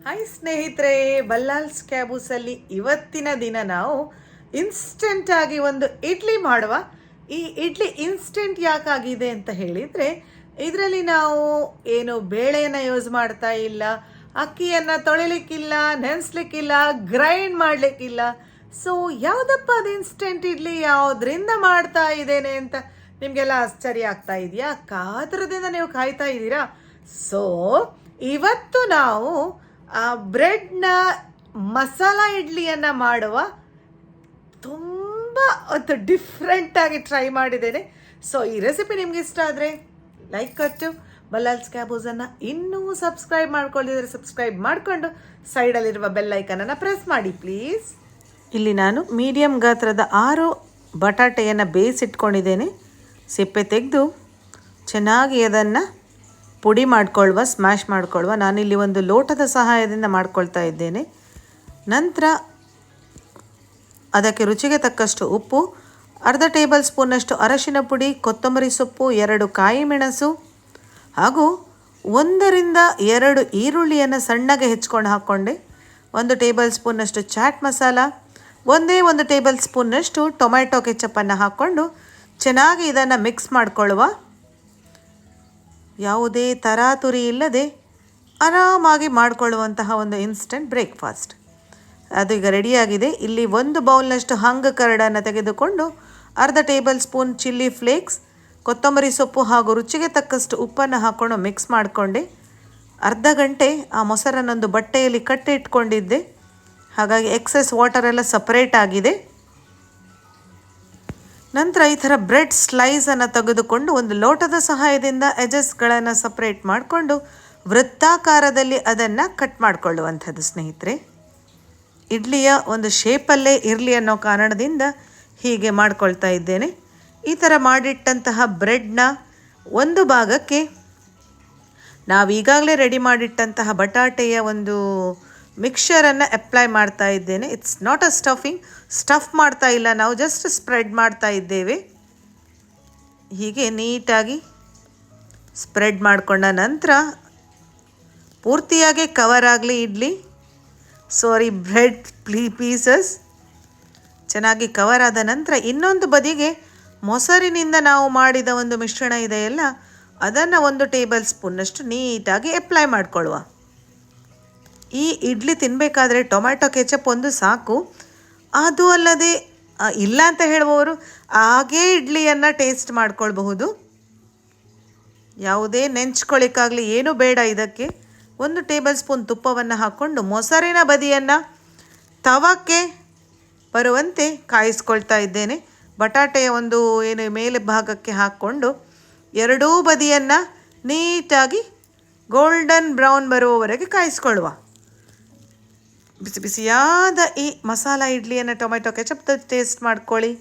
Hi ಸ್ನೇಹಿತರೆ, ಬಲ್ಲಾಲ್ಸ್ ಕ್ಯಾಬೂಸಲ್ಲಿ ಇವತ್ತಿನ ದಿನ ನಾವು ಇನ್ಸ್ಟೆಂಟ್ ಆಗಿ ಒಂದು ಇಡ್ಲಿ ಮಾಡುವ. ಈ ಇಡ್ಲಿ ಇನ್ಸ್ಟೆಂಟ್ ಯಾಕಾಗಿದೆ ಅಂತ ಹೇಳಿದರೆ, ಇದರಲ್ಲಿ ನಾವು ಏನು ಬೇಳೆಯನ್ನು ಯೂಸ್ ಮಾಡ್ತಾ ಇಲ್ಲ, ಅಕ್ಕಿಯನ್ನು ತೊಳಿಲಿಕ್ಕಿಲ್ಲ, ನೆನೆಸ್ಲಿಕ್ಕಿಲ್ಲ, ಗ್ರೈಂಡ್ ಮಾಡಲಿಕ್ಕಿಲ್ಲ. ಸೊ ಯಾವುದಪ್ಪ ಅದು ಇನ್ಸ್ಟೆಂಟ್ ಇಡ್ಲಿ, ಯಾವುದರಿಂದ ಮಾಡ್ತಾ ಇದ್ದೇನೆ ಅಂತ ನಿಮಗೆಲ್ಲ ಆಶ್ಚರ್ಯ ಆಗ್ತಾ ಇದೆಯಾ? ಕಾತರದಿಂದ ನೀವು ಕಾಯ್ತಾ ಇದ್ದೀರಾ? ಸೊ ಇವತ್ತು ನಾವು ಬ್ರೆಡ್ನ ಮಸಾಲ ಇಡ್ಲಿಯನ್ನು ಮಾಡುವ ತುಂಬ ಒಂದು ಡಿಫ್ರೆಂಟಾಗಿ ಟ್ರೈ ಮಾಡಿದ್ದೇನೆ. ಸೊ ಈ ರೆಸಿಪಿ ನಿಮ್ಗೆ ಇಷ್ಟ ಆದರೆ ಲೈಕ್ ಕೊಟ್ಟು ಬಲ್ಲಾಲ್ಸ್ ಕ್ಯಾಬೂಸನ್ನು ಇನ್ನೂ ಸಬ್ಸ್ಕ್ರೈಬ್ ಮಾಡ್ಕೊಂಡಿದ್ರೆ ಸಬ್ಸ್ಕ್ರೈಬ್ ಮಾಡಿಕೊಂಡು ಸೈಡಲ್ಲಿರುವ ಬೆಲ್ ಐಕನನ್ನು ಪ್ರೆಸ್ ಮಾಡಿ ಪ್ಲೀಸ್. ಇಲ್ಲಿ ನಾನು ಮೀಡಿಯಮ್ ಗಾತ್ರದ 6 ಬಟಾಟೆಯನ್ನು ಬೇಯಿಸಿಟ್ಕೊಂಡಿದ್ದೇನೆ. ಸಿಪ್ಪೆ ತೆಗೆದು ಚೆನ್ನಾಗಿ ಅದನ್ನು ಪುಡಿ ಮಾಡ್ಕೊಳ್ಳುವ, ಸ್ಮ್ಯಾಶ್ ಮಾಡ್ಕೊಳ್ಳುವ. ನಾನಿಲ್ಲಿ ಒಂದು ಲೋಟದ ಸಹಾಯದಿಂದ ಮಾಡ್ಕೊಳ್ತಾ ಇದ್ದೇನೆ. ನಂತರ ಅದಕ್ಕೆ ರುಚಿಗೆ ತಕ್ಕಷ್ಟು ಉಪ್ಪು, ಅರ್ಧ ಟೇಬಲ್ ಸ್ಪೂನಷ್ಟು ಅರಶಿನ ಪುಡಿ, ಕೊತ್ತಂಬರಿ ಸೊಪ್ಪು, 2 ಕಾಯಿ ಮೆಣಸು ಹಾಗೂ 1 ರಿಂದ 2 ಈರುಳ್ಳಿಯನ್ನು ಸಣ್ಣಗೆ ಹೆಚ್ಕೊಂಡು ಹಾಕ್ಕೊಂಡೆ. 1 ಟೇಬಲ್ ಸ್ಪೂನಷ್ಟು ಚಾಟ್ ಮಸಾಲ, 1 ಟೇಬಲ್ ಸ್ಪೂನ್ನಷ್ಟು ಟೊಮ್ಯಾಟೊ ಕೆಚಪ್ಪನ್ನು ಹಾಕ್ಕೊಂಡು ಚೆನ್ನಾಗಿ ಇದನ್ನು ಮಿಕ್ಸ್ ಮಾಡಿಕೊಳ್ಳುವ. ಯಾವುದೇ ತರಾತುರಿ ಇಲ್ಲದೆ ಆರಾಮಾಗಿ ಮಾಡಿಕೊಳ್ಳುವಂತಹ ಒಂದು ಇನ್ಸ್ಟೆಂಟ್ ಬ್ರೇಕ್ಫಾಸ್ಟ್ ಅದು ಈಗ ರೆಡಿಯಾಗಿದೆ. ಇಲ್ಲಿ 1 ಬೌಲ್ನಷ್ಟು ಹಂಗ ಕರಡನ್ನು ತೆಗೆದುಕೊಂಡು ಅರ್ಧ ಟೇಬಲ್ ಸ್ಪೂನ್ ಚಿಲ್ಲಿ ಫ್ಲೇಕ್ಸ್, ಕೊತ್ತಂಬರಿ ಸೊಪ್ಪು ಹಾಗೂ ರುಚಿಗೆ ತಕ್ಕಷ್ಟು ಉಪ್ಪನ್ನು ಹಾಕ್ಕೊಂಡು ಮಿಕ್ಸ್ ಮಾಡಿಕೊಂಡೆ. ಅರ್ಧ ಗಂಟೆ ಆ ಮೊಸರನ್ನೊಂದು ಬಟ್ಟೆಯಲ್ಲಿ ಕಟ್ಟಿ ಇಟ್ಕೊಂಡಿದ್ದೆ, ಹಾಗಾಗಿ ಎಕ್ಸೆಸ್ ವಾಟರೆಲ್ಲ ಸಪ್ರೇಟ್ ಆಗಿದೆ. ನಂತರ ಈ ಥರ ಬ್ರೆಡ್ ಸ್ಲೈಸನ್ನು ತೆಗೆದುಕೊಂಡು ಒಂದು ಲೋಟದ ಸಹಾಯದಿಂದ ಎಜಸ್ಗಳನ್ನು ಸಪ್ರೇಟ್ ಮಾಡಿಕೊಂಡು ವೃತ್ತಾಕಾರದಲ್ಲಿ ಅದನ್ನು ಕಟ್ ಮಾಡಿಕೊಳ್ಳುವಂಥದ್ದು. ಸ್ನೇಹಿತರೆ, ಇಡ್ಲಿಯ ಒಂದು ಶೇಪಲ್ಲೇ ಇರಲಿ ಅನ್ನೋ ಕಾರಣದಿಂದ ಹೀಗೆ ಮಾಡ್ಕೊಳ್ತಾ ಇದ್ದೇನೆ. ಈ ಥರ ಮಾಡಿಟ್ಟಂತಹ ಬ್ರೆಡ್ನ ಒಂದು ಭಾಗಕ್ಕೆ ನಾವೀಗಾಗಲೇ ರೆಡಿ ಮಾಡಿಟ್ಟಂತಹ ಬಟಾಟೆಯ ಒಂದು ಮಿಕ್ಸ್ಚರನ್ನು ಅಪ್ಲೈ ಮಾಡ್ತಾ ಇದ್ದೇನೆ. ಇಟ್ಸ್ ನಾಟ್ ಅ ಸ್ಟಫ್ ಮಾಡ್ತಾ ಇಲ್ಲ, ನಾವು ಜಸ್ಟ್ ಸ್ಪ್ರೆಡ್ ಮಾಡ್ತಾ ಇದ್ದೇವೆ. ಹೀಗೆ ನೀಟಾಗಿ ಸ್ಪ್ರೆಡ್ ಮಾಡಿಕೊಂಡ ನಂತರ ಪೂರ್ತಿಯಾಗಿ ಕವರ್ ಆಗಲಿ ಬ್ರೆಡ್ ಪೀಸಸ್ ಚೆನ್ನಾಗಿ ಕವರ್ ಆದ ನಂತರ ಇನ್ನೊಂದು ಬದಿಗೆ ಮೊಸರಿನಿಂದ ನಾವು ಮಾಡಿದ ಒಂದು ಮಿಶ್ರಣ ಇದೆಯಲ್ಲ, ಅದನ್ನು 1 ಟೇಬಲ್ ಸ್ಪೂನ್ನಷ್ಟು ನೀಟಾಗಿ ಅಪ್ಲೈ ಮಾಡಿಕೊಳ್ಳುವ. ಈ ಇಡ್ಲಿ ತಿನ್ನಬೇಕಾದ್ರೆ ಟೊಮ್ಯಾಟೊ ಕೆಚಪ್ ಒಂದು ಸಾಕು. ಅದು ಅಲ್ಲದೆ ಇಲ್ಲ ಅಂತ ಹೇಳುವವರು ಹಾಗೇ ಇಡ್ಲಿಯನ್ನು ಟೇಸ್ಟ್ ಮಾಡ್ಕೊಳ್ಬಹುದು. ಯಾವುದೇ ನೆಂಚ್ಕೊಳ್ಳಿಕ್ಕಾಗಲಿ ಏನೂ ಬೇಡ. ಇದಕ್ಕೆ 1 ಟೇಬಲ್ ಸ್ಪೂನ್ ತುಪ್ಪವನ್ನು ಹಾಕ್ಕೊಂಡು ಮೊಸರಿನ ಬದಿಯನ್ನು ತವಕ್ಕೆ ಬರುವಂತೆ ಕಾಯಿಸ್ಕೊಳ್ತಾ ಇದ್ದೇನೆ. ಬಟಾಟೆಯ ಒಂದು ಮೇಲೆ ಭಾಗಕ್ಕೆ ಹಾಕ್ಕೊಂಡು ಎರಡೂ ಬದಿಯನ್ನು ನೀಟಾಗಿ ಗೋಲ್ಡನ್ ಬ್ರೌನ್ ಬರುವವರೆಗೆ ಕಾಯಿಸ್ಕೊಳ್ಳುವ. ಬಿಸಿ ಬಿಸಿಯಾದ ಈ ಮಸಾಲ ಇಡ್ಲಿಯನ್ನು ಟೊಮೆಟೊ ಕೆಚಪ್ ಟೇಸ್ಟ್ ಮಾಡ್ಕೊಳ್ಳಿ.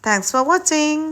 Thanks for watching.